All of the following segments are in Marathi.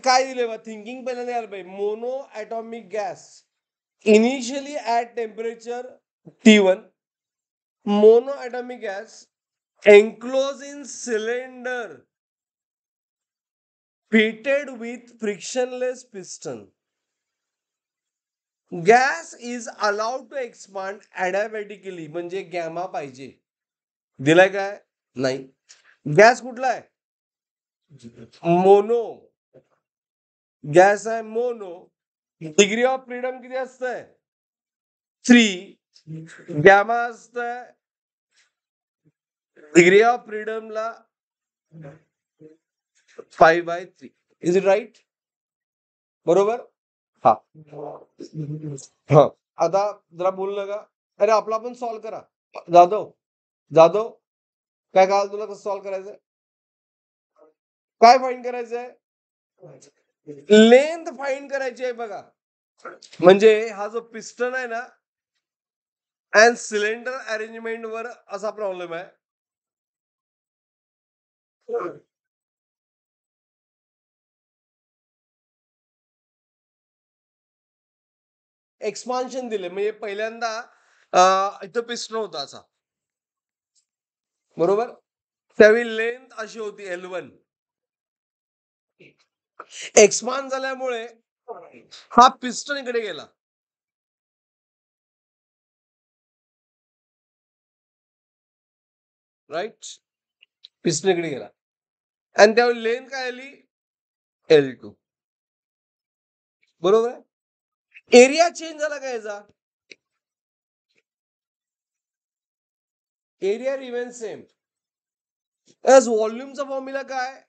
काय दिले बा थिंकिंग पहिल्यांदा यायला पाहिजे. Mono atomic gas initially at temperature T1, mono atomic gas enclosed in cylinder fitted with frictionless piston. Gas is allowed to expand adiabatically. म्हणजे गॅमा पाहिजे. दिलाय काय? नाही. गॅस कुठला आहे? मोनो गॅस आहे. मोनो. डिग्री ऑफ फ्रीडम किती असतंय? 3. गॅमा असतंय डिग्री ऑफ फ्रीडमला 5/3. Is it right? बरोबर. हा हा. आता जरा बोलू नका. अरे आपला पण सॉल्व्ह करा. जाधव काय काल तुला कसं सॉल्व्ह करायचंय? काय फाईंड करायचंय? लेंथ फाईंड करायची आहे बघा. म्हणजे हा जो पिस्टन आहे ना अँड सिलेंडर अरेंजमेंट वर असा प्रॉब्लेम आहे. एक्सपान्शन दिले म्हणजे पहिल्यांदा इथं पिस्टन होता असा, बरोबर. त्यावेळी लेंथ अशी होती L1. एक्सपान्ड झाल्यामुळे हा पिस्टन इकडे गेला. राईट. पिस्टन इकडे गेला आणि त्यावेळी लेंथ काय आली? L2. बरोबर आहे. एरिया चेंज झाला का याचा? Area remain same. व्हॉल्यूमचा फॉर्म्युला काय?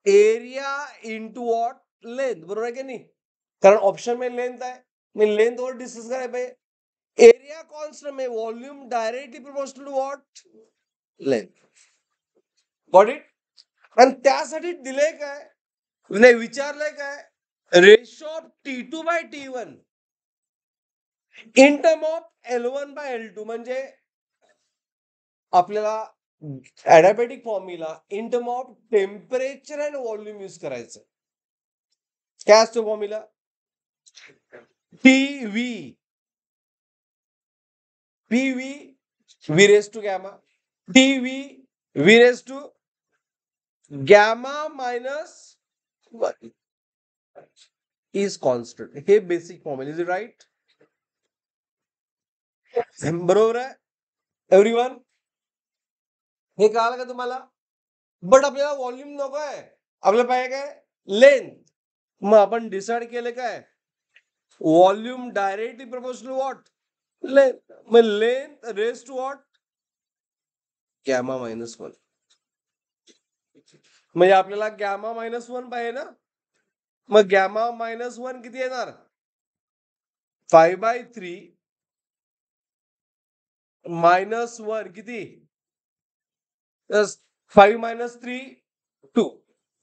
Area into what? लेंथ. बरोबर आहे की नाही? कारण ऑप्शन में लेंथ आहे. मी लेंथ वर डिस्कस करायला पाहिजे. एरिया कॉन्स्टंट में volume directly proportional to what? Length. Got it? आणि त्यासाठी दिले काय? नाही विचारलंय काय? Ratio of T2/T1 in term of L1/L2. म्हणजे आपल्याला adiabatic formula in term of temperature and volume use करायचं. काय असतो फॉर्म्युला? PV V raised to gamma, TV V raised to gamma minus 1 is constant. हे basic formula. Is it right? बरोबर आहे एव्हरीवन? हे कळालं का तुम्हाला? बट आपल्याला व्हॉल्यूम नको आहे, आपल्याला पाहिजे काय? लेंथ. मग आपण डिसाइड केलं काय? Volume directly proportional what? Length. मग length raise to what? Gamma -1. म्हणजे आपल्याला गॅमा -1 पाहिजे ना. मग गॅमा -1 किती येणार? 5/3 -1 किती? 5 - 3 2.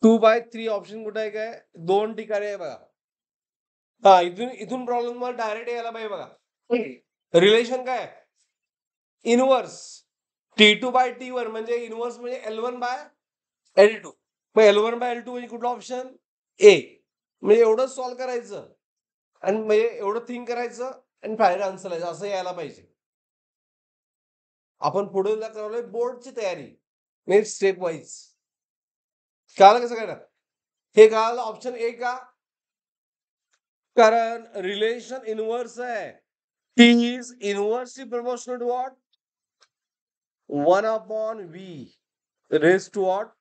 2/3 ऑप्शन कुठे आहे? काय 2 ठिकाणी आहे बघा. हा इथून प्रॉब्लेम वर डायरेक्ट यायला पाहिजे बघा. रिलेशन काय? इनवर्स. T2/T1 म्हणजे इनवर्स म्हणजे L1/L2. मग L1/L2 म्हणजे कुठला ऑप्शन? ए. म्हणजे एवढं सॉल्व्ह करायचं आणि म्हणजे एवढं थिंक करायचं आणि फायनल आन्सर यायचं, असं यायला पाहिजे. आपण पुढे करवलंय बोर्डची तयारी म्हणजे स्टेप वाईज. कळालं कसं काय? हे कळालं ऑप्शन ए का? कारण रिलेशन इनवर्स आहे. T is inversely proportional to what? 1/V raised to what?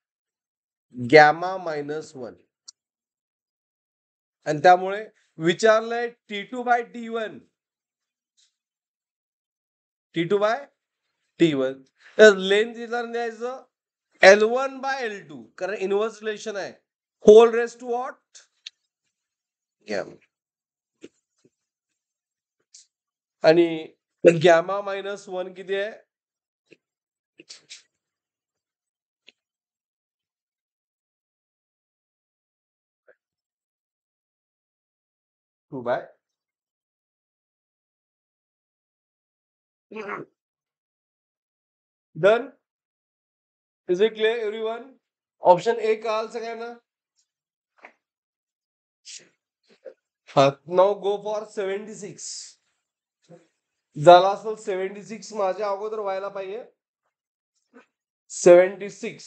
Gamma -1. आणि त्यामुळे विचारलंय T2/T1. T2/T1 तर लेंथ द्यायचं L1/L2 कारण इनवर्स रिलेशन आहे. Whole raise to what? Gamma. आणि गॅमा -1 किती आहे? 2/. Done? Is it clear everyone? Option A कळाल सगळ्यांना. हा, नाव गो फॉर 76. झाला असेल 76 माझ्या अगोदर व्हायला पाहिजे. 76